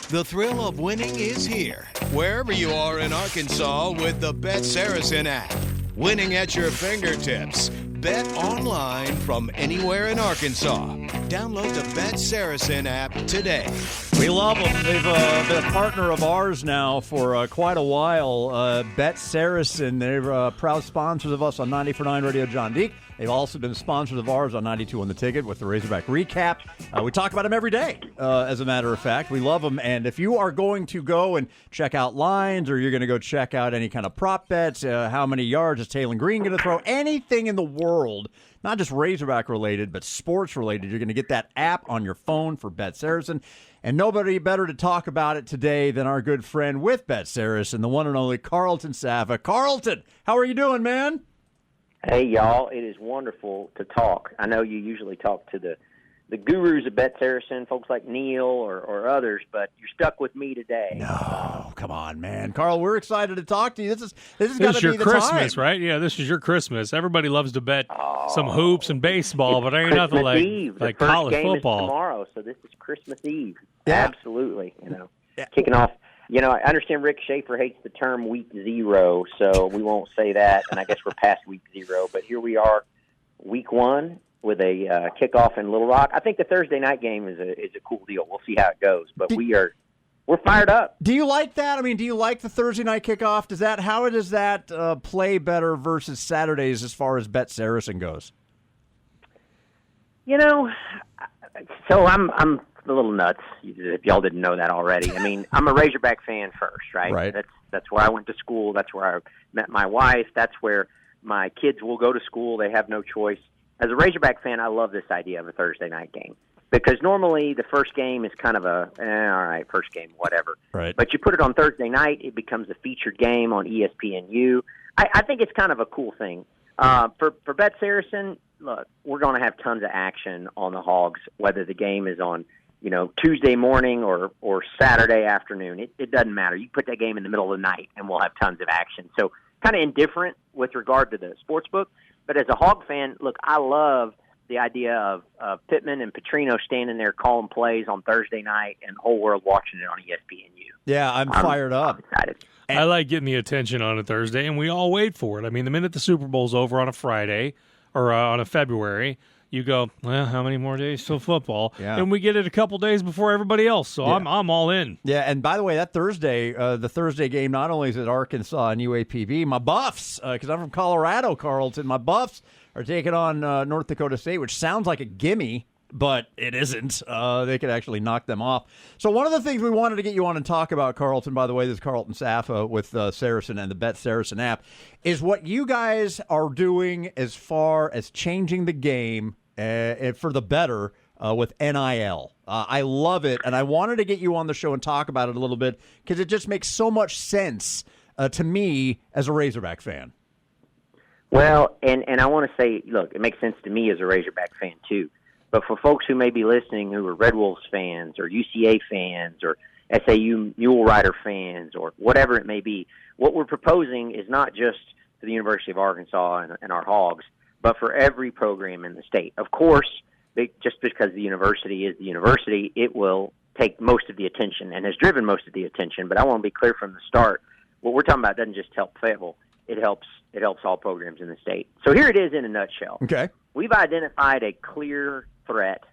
The thrill of winning is here, wherever you are in Arkansas with the BetSaracen app. Winning at your fingertips. Bet online from anywhere in Arkansas. Download the BetSaracen app today. We love them. They've been a partner of ours now for quite a while. BetSaracen, they're proud sponsors of us on 90.9 Radio Jon and Deek. They've also been sponsors of ours on 92 on the Ticket with the Razorback Recap. We talk about them every day, as a matter of fact. We love them. And if you are going to go and check out lines or you're going to go check out any kind of prop bets, how many yards is Taylor Green going to throw, anything in the world, not just Razorback related, but sports related, you're going to get that app on your phone for BetSaracen. And nobody better to talk about it today than our good friend with BetSaracen, the one and only Carlton Saffa. Carlton, how are you doing, man? Hey, y'all, it is wonderful to talk. I know you usually talk to the gurus of BetSaracen, folks like Neil or others, but you're stuck with me today. No, come on, man. Carl, we're excited to talk to you. This is got to be your the Christmas, time. right? Yeah, this is your Christmas. Everybody loves to bet some hoops and baseball, but ain't nothing Christmas Eve. like the first college game football. Is tomorrow, so this is Christmas Eve. Yeah. Absolutely, kicking off. I understand Rick Schaefer hates the term week 0, so we won't say that, and I guess we're past week 0. But here we are, week 1, with a kickoff in Little Rock. I think the Thursday night game is a cool deal. We'll see how it goes, but we're fired up. Do you like that? I mean, do you like the Thursday night kickoff? How does that play better versus Saturdays as far as BetSaracen goes? So I'm a little nuts, if y'all didn't know that already. I mean, I'm a Razorback fan first, right? Right. That's where I went to school. That's where I met my wife. That's where my kids will go to school. They have no choice. As a Razorback fan, I love this idea of a Thursday night game because normally the first game is kind of all right, first game, whatever. Right. But you put it on Thursday night, it becomes a featured game on ESPNU. I think it's kind of a cool thing. For BetSaracen, look, we're going to have tons of action on the Hogs, whether the game is on Tuesday morning or Saturday afternoon. It doesn't matter. You put that game in the middle of the night, and we'll have tons of action. So kind of indifferent with regard to the sports book. But as a Hog fan, look, I love the idea of Pittman and Petrino standing there calling plays on Thursday night and the whole world watching it on ESPNU. Yeah, I'm fired up. I'm excited. I like getting the attention on a Thursday, and we all wait for it. I mean, the minute the Super Bowl's over on a Friday or on a February, you go, well, how many more days till football? Yeah. And we get it a couple days before everybody else, so Yeah. I'm all in. Yeah, and by the way, that Thursday, the Thursday game, not only is it Arkansas and UAPB, my Buffs, because I'm from Colorado, Carlton, my Buffs are taking on North Dakota State, which sounds like a gimme, but it isn't. They could actually knock them off. So one of the things we wanted to get you on and talk about, Carlton, by the way, this is Carlton Saffa with Saracen and the BetSaracen app, is what you guys are doing as far as changing the game for the better with NIL. I love it, and I wanted to get you on the show and talk about it a little bit because it just makes so much sense to me as a Razorback fan. Well, and I want to say, look, it makes sense to me as a Razorback fan too. But for folks who may be listening who are Red Wolves fans or UCA fans or SAU Mule Rider fans or whatever it may be, what we're proposing is not just for the University of Arkansas and our Hogs, but for every program in the state. Of course, just because the university is the university, it will take most of the attention and has driven most of the attention. But I want to be clear from the start, what we're talking about doesn't just help Fayetteville. It helps all programs in the state. So here it is in a nutshell. Okay. We've identified a clear threat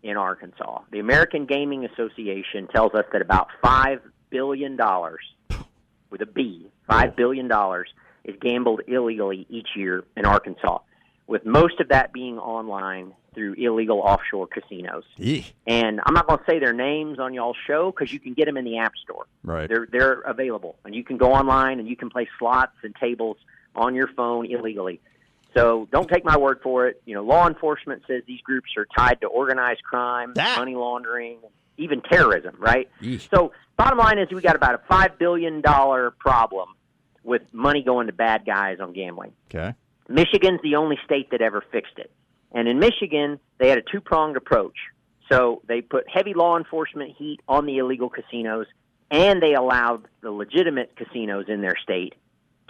in Arkansas. The American Gaming Association tells us that about $5 billion, with a B, $5 billion is gambled illegally each year in Arkansas, with most of that being online through illegal offshore casinos. Eek. And I'm not going to say their names on y'all's show because you can get them in the App Store. Right. They're available, and you can go online and you can play slots and tables on your phone illegally. So don't take my word for it. Law enforcement says these groups are tied to organized crime, money laundering, even terrorism, right? Eesh. So bottom line is we got about a $5 billion problem with money going to bad guys on gambling. Okay. Michigan's the only state that ever fixed it. And in Michigan, they had a two-pronged approach. So they put heavy law enforcement heat on the illegal casinos, and they allowed the legitimate casinos in their state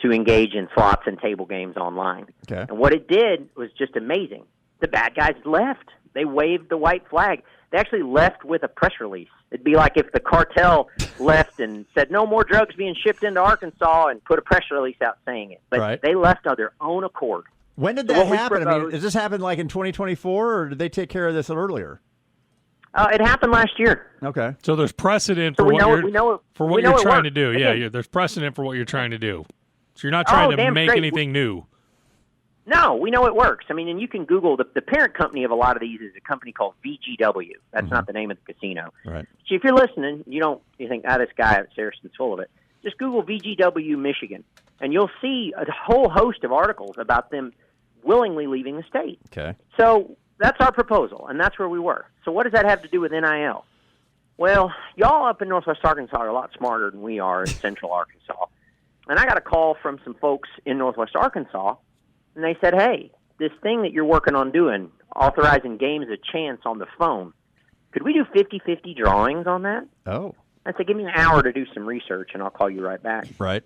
to engage in slots and table games online. Okay. And what it did was just amazing. The bad guys left. They waved the white flag. They actually left with a press release. It'd be like if the cartel left and said no more drugs being shipped into Arkansas and put a press release out saying it. But they left on their own accord. When did that happen? I mean, does this happen like in 2024, or did they take care of this earlier? It happened last year. Okay. So there's precedent for what you're trying to do. Yeah, there's precedent for what you're trying to do. So you're not trying to make anything new. No, we know it works. I mean, and you can Google the parent company of a lot of these is a company called VGW. That's not the name of the casino. Right. So if you're listening, you think, this guy at Saracen's full of it. Just Google VGW Michigan, and you'll see a whole host of articles about them willingly leaving the state. Okay. So that's our proposal, and that's where we were. So what does that have to do with NIL? Well, y'all up in Northwest Arkansas are a lot smarter than we are in Central Arkansas. And I got a call from some folks in Northwest Arkansas, and they said, hey, this thing that you're working on doing, authorizing games of chance on the phone, could we do 50-50 drawings on that? Oh. I said, give me an hour to do some research, and I'll call you right back. Right.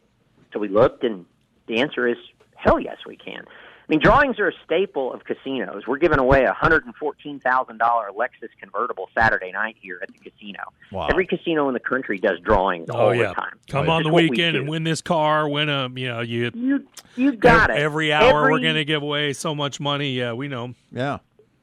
So we looked, and the answer is, hell yes, we can. I mean, drawings are a staple of casinos. We're giving away a $114,000 Lexus convertible Saturday night here at the casino. Wow. Every casino in the country does drawings all the time. Come on the weekend and win this car, win a, you got it. Every hour we're going to give away so much money. Yeah, we know. Yeah.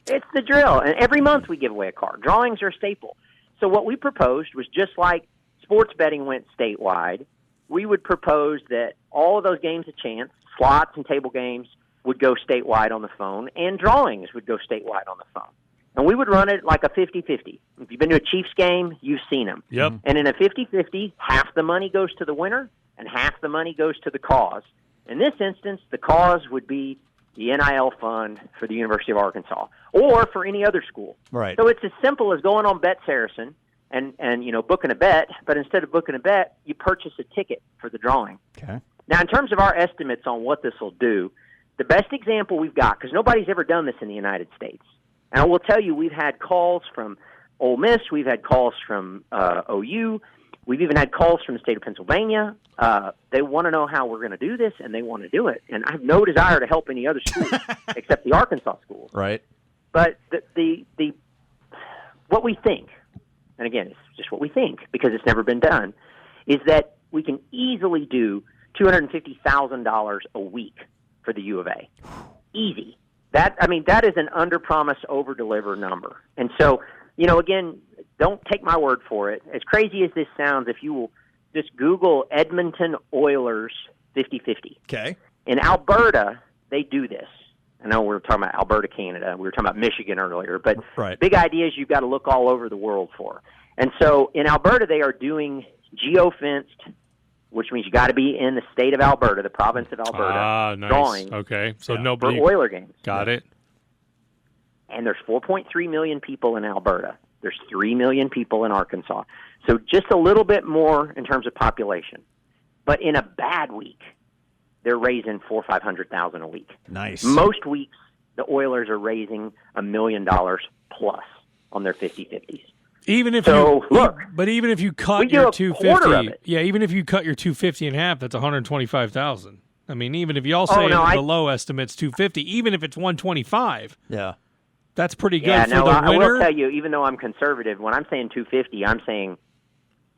It's the drill. And every month we give away a car. Drawings are a staple. So what we proposed was just like sports betting went statewide, we would propose that all of those games of chance, slots and table games, would go statewide on the phone, and drawings would go statewide on the phone. And we would run it like a 50-50. If you've been to a Chiefs game, you've seen them. Yep. And in a 50-50, half the money goes to the winner and half the money goes to the cause. In this instance, the cause would be the NIL fund for the University of Arkansas or for any other school. Right. So it's as simple as going on BetSaracen and booking a bet, but instead of booking a bet, you purchase a ticket for the drawing. Okay. Now, in terms of our estimates on what this will do, the best example we've got, because nobody's ever done this in the United States, and I will tell you, we've had calls from Ole Miss, we've had calls from OU, we've even had calls from the state of Pennsylvania. They want to know how we're going to do this, and they want to do it. And I have no desire to help any other schools except the Arkansas schools. Right. But the what we think, and again, it's just what we think because it's never been done, is that we can easily do $250,000 a week for the U of A. Easy. That is an under-promise, over-deliver number. And so, again, don't take my word for it. As crazy as this sounds, if you will just Google Edmonton Oilers 50-50. Okay. In Alberta, they do this. I know we were talking about Alberta, Canada. We were talking about Michigan earlier. But big ideas you've got to look all over the world for. And so in Alberta, they are doing geo-fenced, which means you got to be in the state of Alberta, the province of Alberta. Nice. Drawing. Okay, so nobody for Oiler games. Got it. And there's 4.3 million people in Alberta. There's 3 million people in Arkansas. So just a little bit more in terms of population. But in a bad week, they're raising $400,000 or $500,000 a week. Nice. Most weeks, the Oilers are raising $1 million plus on their 50-50s. Even if even if you cut your 250, even if you cut your 250 in half, that's 125,000. I mean, even if y'all say the low estimate's 250, even if it's 125, that's pretty good for the winner. I will tell you, even though I'm conservative, when I'm saying 250, I'm saying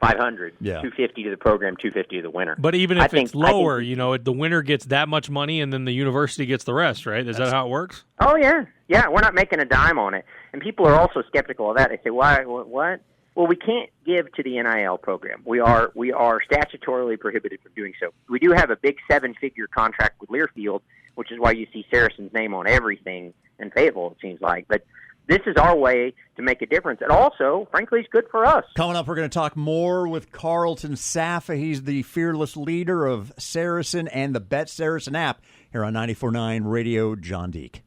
500, 250 to the program, 250 to the winner. But even if it's lower, the winner gets that much money, and then the university gets the rest, right? Is that how it works? Oh yeah, we're not making a dime on it. And people are also skeptical of that. They say, "Why? What?" Well, we can't give to the NIL program. We are statutorily prohibited from doing so. We do have a big 7-figure contract with Learfield, which is why you see Saracen's name on everything in Fayetteville, it seems like. But this is our way to make a difference. And also, frankly, it's good for us. Coming up, we're going to talk more with Carlton Saffa. He's the fearless leader of Saracen and the BetSaracen app here on 94.9 Radio Jon Deek.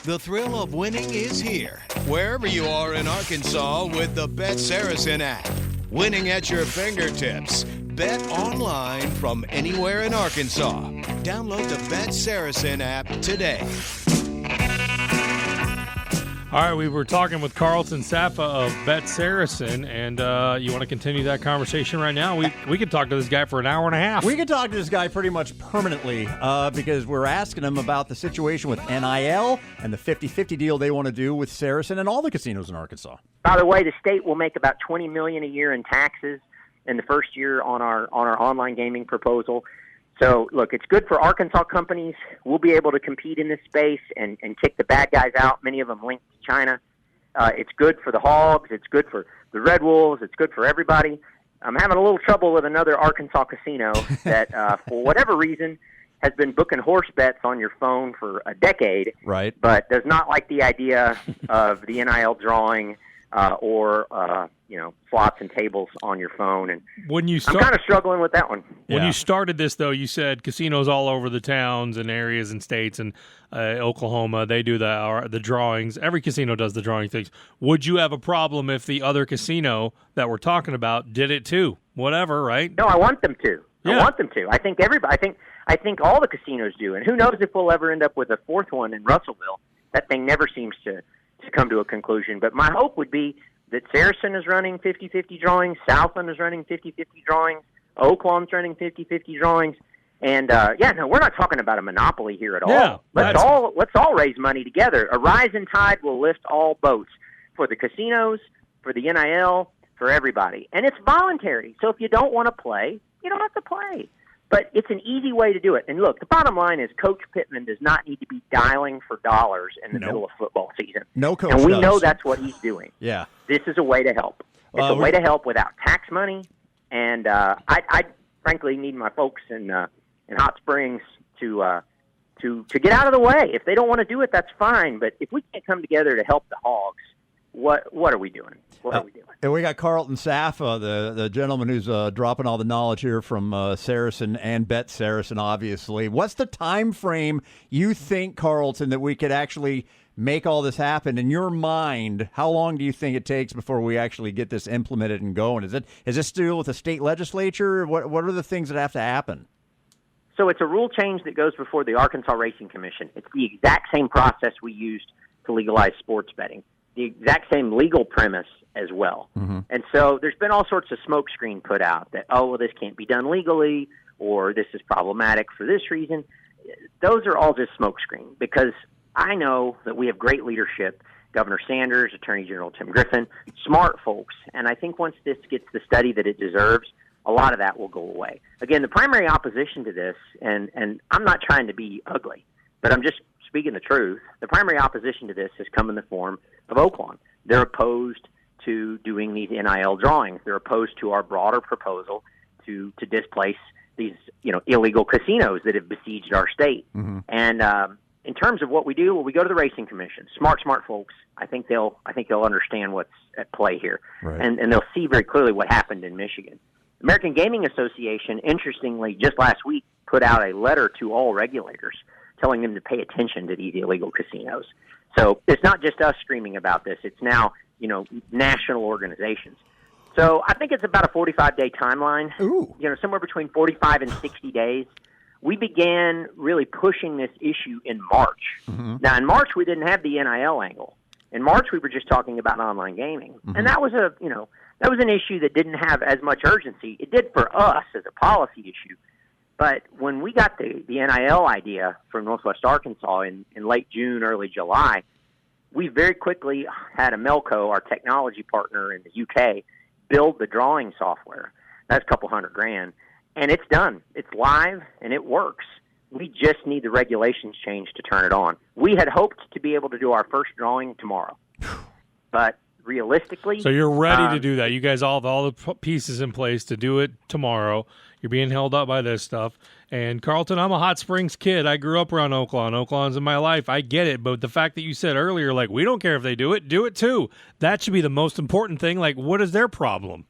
The thrill of winning is here, wherever you are in Arkansas with the BetSaracen app. Winning at your fingertips. Bet online from anywhere in Arkansas. Download the BetSaracen app today. All right, we were talking with Carlton Saffa of BetSaracen, and you want to continue that conversation right now? We could talk to this guy for an hour and a half. We could talk to this guy pretty much permanently because we're asking him about the situation with NIL and the 50-50 deal they want to do with Saracen and all the casinos in Arkansas. By the way, the state will make about $20 million a year in taxes in the first year on our online gaming proposal. So, look, it's good for Arkansas companies. We'll be able to compete in this space and kick the bad guys out, many of them linked to China. It's good for the Hogs. It's good for the Red Wolves. It's good for everybody. I'm having a little trouble with another Arkansas casino that, for whatever reason, has been booking horse bets on your phone for a decade, right? But does not like the idea of the NIL drawing or slots and tables on your phone. And I'm kind of struggling with that one. When you started this, though, you said casinos all over the towns and areas and states, and Oklahoma, they do the drawings. Every casino does the drawing things. Would you have a problem if the other casino that we're talking about did it too? Whatever, right? No, I want them to. Yeah. I want them to. I think everybody. I think all the casinos do. And who knows if we'll ever end up with a fourth one in Russellville. That thing never seems to come to a conclusion. But my hope would be that Saracen is running 50-50 drawings, Southland is running 50-50 drawings, Oaklawn's running 50-50 drawings. And, we're not talking about a monopoly here at all. Yeah, let's all raise money together. A rising tide will lift all boats for the casinos, for the NIL, for everybody. And it's voluntary. So if you don't want to play, you don't have to play. But it's an easy way to do it. And look, the bottom line is Coach Pittman does not need to be dialing for dollars in the middle of football season. No coach And we does. know that's what he's doing. Yeah. This is a way to help. It's a way to help without tax money. And I frankly need my folks in Hot Springs to get out of the way. If they don't want to do it, that's fine. But if we can't come together to help the Hogs, what are we doing? What are we doing? And we got Carlton Saffa, the gentleman who's dropping all the knowledge here from Saracen and BetSaracen, obviously. What's the time frame you think, Carlton, that we could actually make all this happen? In your mind, how long do you think it takes before we actually get this implemented and going? Is this still with the state legislature? What are the things that have to happen? So it's a rule change that goes before the Arkansas Racing Commission. It's the exact same process we used to legalize sports betting. The exact same legal premise as well. Mm-hmm. And so there's been all sorts of smokescreen put out that, this can't be done legally, or this is problematic for this reason. Those are all just smokescreen, because I know that we have great leadership, Governor Sanders, Attorney General Tim Griffin, smart folks. And I think once this gets the study that it deserves, a lot of that will go away. Again, the primary opposition to this, and I'm not trying to be ugly, but I'm just speaking the truth, the primary opposition to this has come in the form of Oaklawn. They're opposed to doing these NIL drawings. They're opposed to our broader proposal to displace these illegal casinos that have besieged our state. Mm-hmm. And in terms of what we do, we go to the Racing Commission. Smart folks. I think they'll understand what's at play here, right. And they'll see very clearly what happened in Michigan. American Gaming Association, interestingly, just last week put out a letter to all regulators telling them to pay attention to these illegal casinos. So it's not just us screaming about this. It's now, national organizations. So I think it's about a 45-day timeline, somewhere between 45 and 60 days. We began really pushing this issue in March. Mm-hmm. Now, in March, we didn't have the NIL angle. In March, we were just talking about online gaming. Mm-hmm. And that was an issue that didn't have as much urgency. It did for us as a policy issue. But when we got the NIL idea from Northwest Arkansas in late June, early July, we very quickly had Melco, our technology partner in the UK, build the drawing software. That's a couple $100,000. And it's done. It's live, and it works. We just need the regulations changed to turn it on. We had hoped to be able to do our first drawing tomorrow. But realistically... So you're ready to do that. You guys all have all the pieces in place to do it tomorrow. You're being held up by this stuff. And, Carlton, I'm a Hot Springs kid. I grew up around Oaklawn. Oaklawn's in my life. I get it. But the fact that you said earlier, we don't care if they do it too. That should be the most important thing. What is their problem?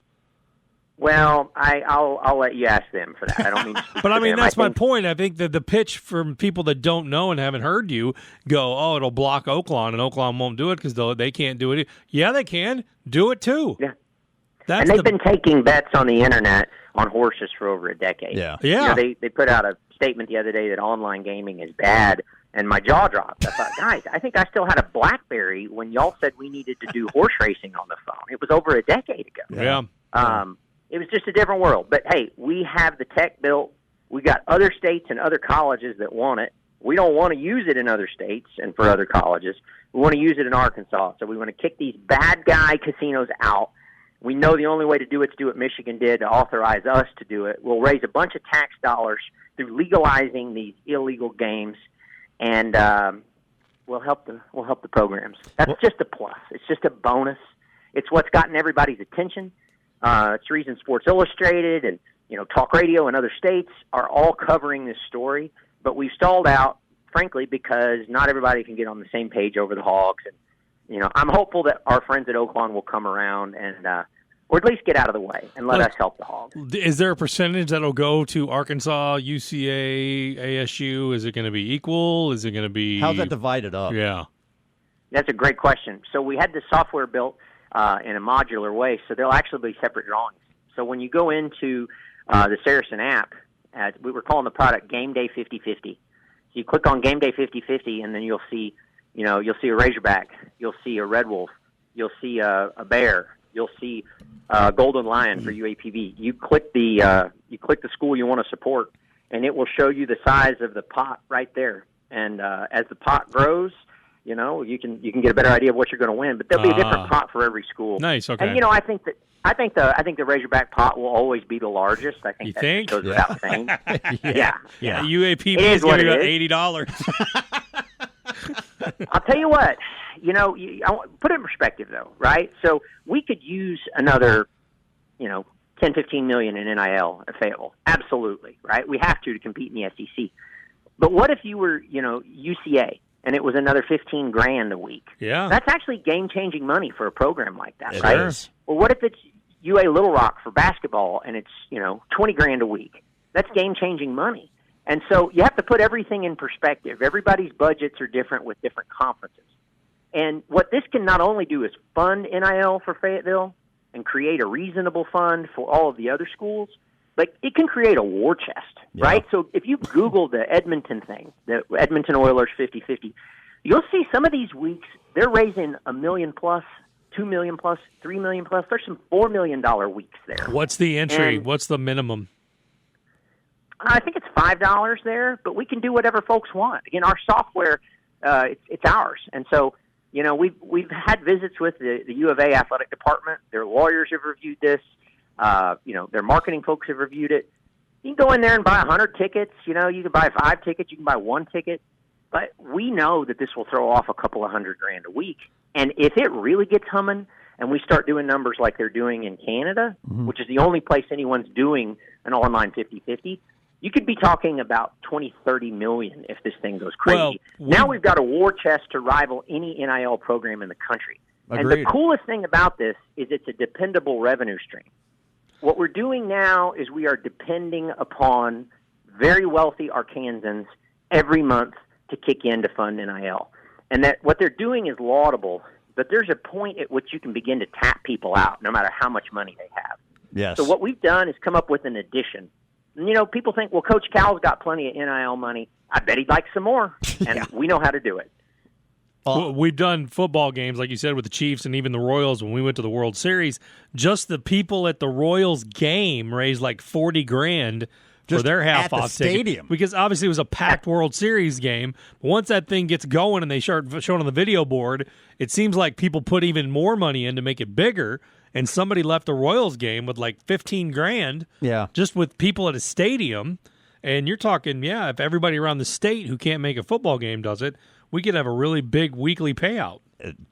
Well, I'll let you ask them for that. I don't mean to But, that's my point. I think that the pitch from people that don't know and haven't heard you go, it'll block Oaklawn, and Oaklawn won't do it because they can't do it. Yeah, they can. Do it, too. Yeah. And they've been taking bets on the Internet on horses for over a decade. Yeah. They put out a statement the other day that online gaming is bad And my jaw dropped. I thought, guys, I think I still had a BlackBerry when y'all said we needed to do horse racing on the phone. It was over a decade ago. Yeah. It was just a different world. But, hey, we have the tech built. We got other states and other colleges that want it. We don't want to use it in other states and for other colleges. We want to use it in Arkansas. So we want to kick these bad guy casinos out. We know the only way to do it is do what Michigan did to authorize us to do it. We'll raise a bunch of tax dollars through legalizing these illegal games. And we'll help the programs. That's just a plus. It's just a bonus. It's what's gotten everybody's attention. It's the reason Sports Illustrated and talk radio in other states are all covering this story. But we've stalled out, frankly, because not everybody can get on the same page over the Hogs. And I'm hopeful that our friends at Oaklawn will come around and or at least get out of the way and let us help the Hogs. Is there a percentage that'll go to Arkansas, UCA, ASU? Is it going to be equal? Is it going to be... How's that divided up? Yeah. That's a great question. So we had the software built in a modular way, so there'll actually be separate drawings. So when you go into the Saracen app, we were calling the product Game Day 50-50. So you click on Game Day 50-50, and then you'll see a Razorback, you'll see a Red Wolf, you'll see a Bear, you'll see Golden Lion for UAPB. You click the school you want to support, and it will show you the size of the pot right there. And as the pot grows, you can get a better idea of what you're going to win. But there'll be a different pot for every school. Nice. Okay. And I think the Razorback pot will always be the largest. I think that goes without saying. Yeah. UAPB is going to be $80. I'll tell you what. Put it in perspective, though, right? So we could use another, 10, 15 million in NIL at Fayetteville. Absolutely, right? We have to compete in the SEC. But what if you were, UCA, and it was another $15,000 a week? Yeah. That's actually game-changing money for a program like that, It right? is. Or what if it's UA Little Rock for basketball, and it's, $20,000 a week? That's game-changing money. And so you have to put everything in perspective. Everybody's budgets are different with different conferences. And what this can not only do is fund NIL for Fayetteville and create a reasonable fund for all of the other schools, but it can create a war chest, right? So if you Google the Edmonton thing, the Edmonton Oilers 50-50, you'll see some of these weeks they're raising $1 million plus, $2 million plus, $3 million plus. There's some $4 million weeks there. What's the entry? What's the minimum? I think it's $5 there, but we can do whatever folks want. Again, our software, it's ours. And so, we've had visits with the U of A athletic department. Their lawyers have reviewed this. Their marketing folks have reviewed it. You can go in there and buy 100 tickets. You can buy 5 tickets. You can buy 1 ticket. But we know that this will throw off a couple of $100,000 a week. And if it really gets humming and we start doing numbers like they're doing in Canada, which is the only place anyone's doing an online 50-50, you could be talking about 20, 30 million if this thing goes crazy. Now we've got a war chest to rival any NIL program in the country. Agreed. And the coolest thing about this is it's a dependable revenue stream. What we're doing now is we are depending upon very wealthy Arkansans every month to kick in to fund NIL. And that what they're doing is laudable, but there's a point at which you can begin to tap people out no matter how much money they have. Yes. So what we've done is come up with an addition. And, people think, well, Coach Cal's got plenty of NIL money. I bet he'd like some more. And we know how to do it. We've done football games, like you said, with the Chiefs and even the Royals when we went to the World Series. Just the people at the Royals game raised like $40,000 for their half-off stadium. Because obviously it was a packed World Series game. But once that thing gets going and they start showing on the video board, it seems like people put even more money in to make it bigger. And somebody left a Royals game with like $15,000 just with people at a stadium. And you're talking, if everybody around the state who can't make a football game does it, we could have a really big weekly payout.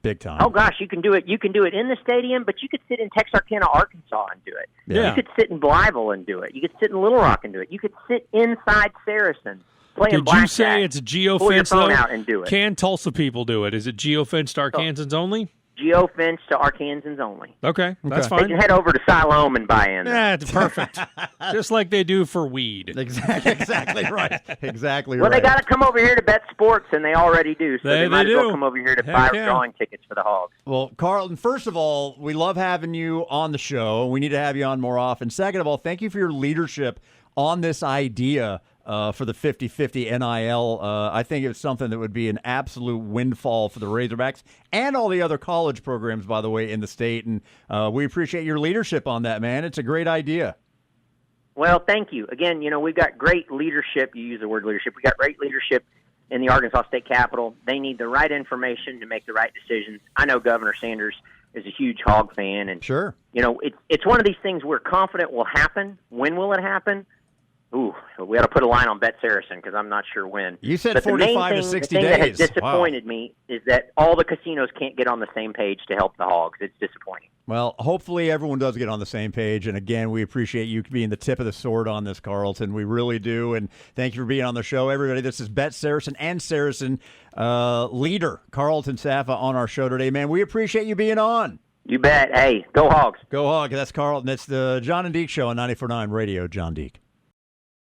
Big time. Oh, gosh, you can do it. You can do it in the stadium, but you could sit in Texarkana, Arkansas and do it. Yeah. You could sit in Blytheville and do it. You could sit in Little Rock and do it. You could sit inside Saracen playing blackjack. Did you say it's geofenced, pull your phone though? out and do it. Can Tulsa people do it? Is it geofenced to Arkansans only? Geofence to Arkansans only. Okay, that's They fine. can head over to Siloam and buy in. That's perfect. Just like they do for weed. Exactly right. Exactly Well, right. they got to come over here to Bet Sports, and they already do. So they might as well do. come over here to Heck buy yeah. drawing tickets for the Hogs. Well, Carlton, first of all, we love having you on the show. We need to have you on more often. Second of all, thank you for your leadership on this idea for the 50-50 NIL. I think it's something that would be an absolute windfall for the Razorbacks and all the other college programs, by the way, in the state. And we appreciate your leadership on that, man. It's a great idea. Well, thank you. Again, we've got great leadership. You use the word leadership. We've got great leadership in the Arkansas State Capitol. They need the right information to make the right decisions. I know Governor Sanders is a huge Hog fan. And, sure. It's one of these things we're confident will happen. When will it happen? Ooh, we ought to put a line on BetSaracen because I'm not sure when. You said 45 to 60 days. The thing that has disappointed me is that all the casinos can't get on the same page to help the Hogs. It's disappointing. Well, hopefully everyone does get on the same page. And again, we appreciate you being the tip of the sword on this, Carlton. We really do. And thank you for being on the show, everybody. This is BetSaracen and Saracen leader Carlton Saffa on our show today, man. We appreciate you being on. You bet. Hey, go Hogs. Go Hogs. That's Carlton. It's the Jon and Deek Show on 94.9 Radio, Jon Deek.